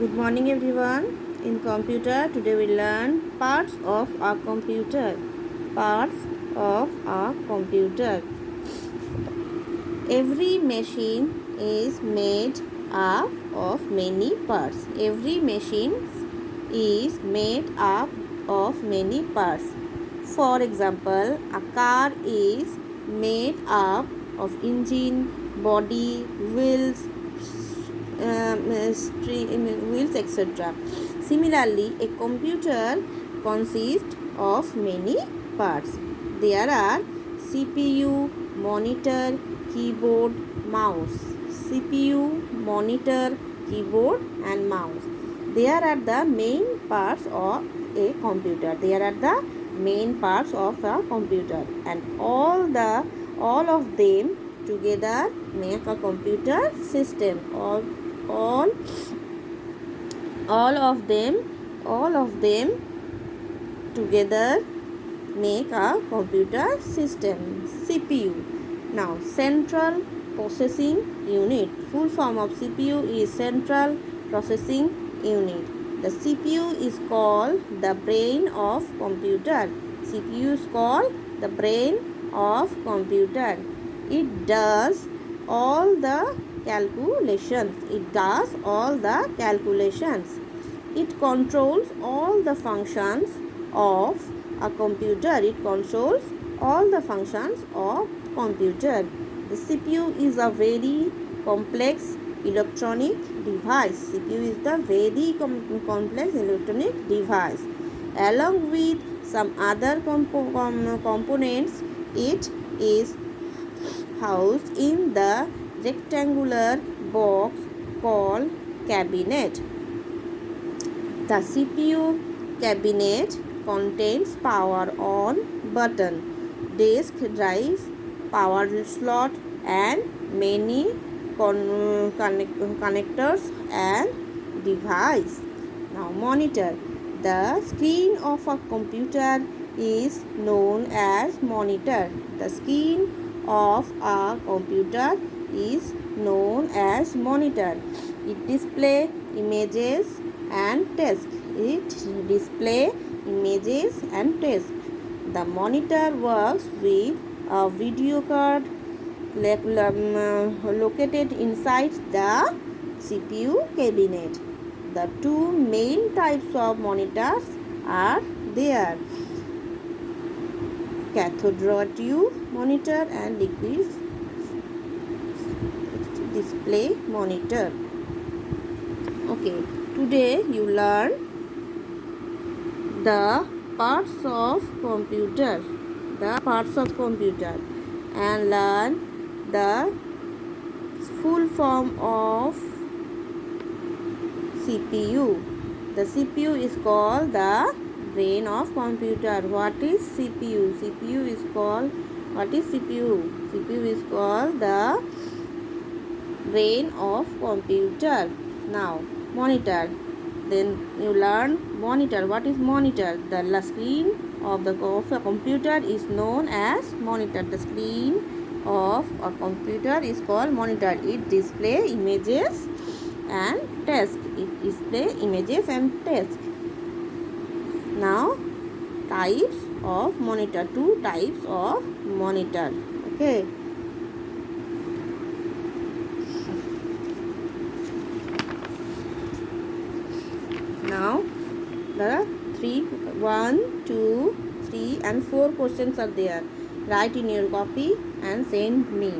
Good morning everyone. In computer today we learn parts of a computer. Parts of a computer. Every machine is made up of many parts. Every machine is made up of many parts. For example, a car is made up of engine, body, wheels, wheels, etc. Similarly, a computer consists of many parts. There are CPU, monitor, keyboard, mouse. CPU, monitor, keyboard and mouse. There are the main parts of a computer. There are the main parts of a computer, and all of them together make a computer system. All of them together make a computer system. CPU. Now, central processing unit. Full form of CPU is central processing unit. The CPU is called the brain of computer. CPU is called the brain of computer. It does all the calculations. It does all the calculations. It controls all the functions of a computer. It controls all the functions of computer. The CPU is a very complex electronic device. CPU is the very complex electronic device. Along with some other components, it is housed in the rectangular box called cabinet. The CPU cabinet contains power on button, disk drive, power slot and many connectors and device. Now, monitor. The screen of a computer is known as monitor. The screen of a computer is known as monitor. It displays images and text. It displays images and text. The monitor works with a video card located inside the CPU cabinet. The two main types of monitors are there: cathode ray tube monitor and liquid display monitor. Okay, today you learn the parts of computer, and learn the full form of CPU. The CPU is called the brain of computer. What is CPU? CPU is called the brain of computer. Now, monitor. Then you learn monitor. What is monitor? The screen of a computer is known as monitor. The screen of a computer is called monitor. It displays images and text. Now, types of monitor. Two types of monitor. Okay. Now, the 1, 2, 3 and 4 questions are there. Write in your copy and send me.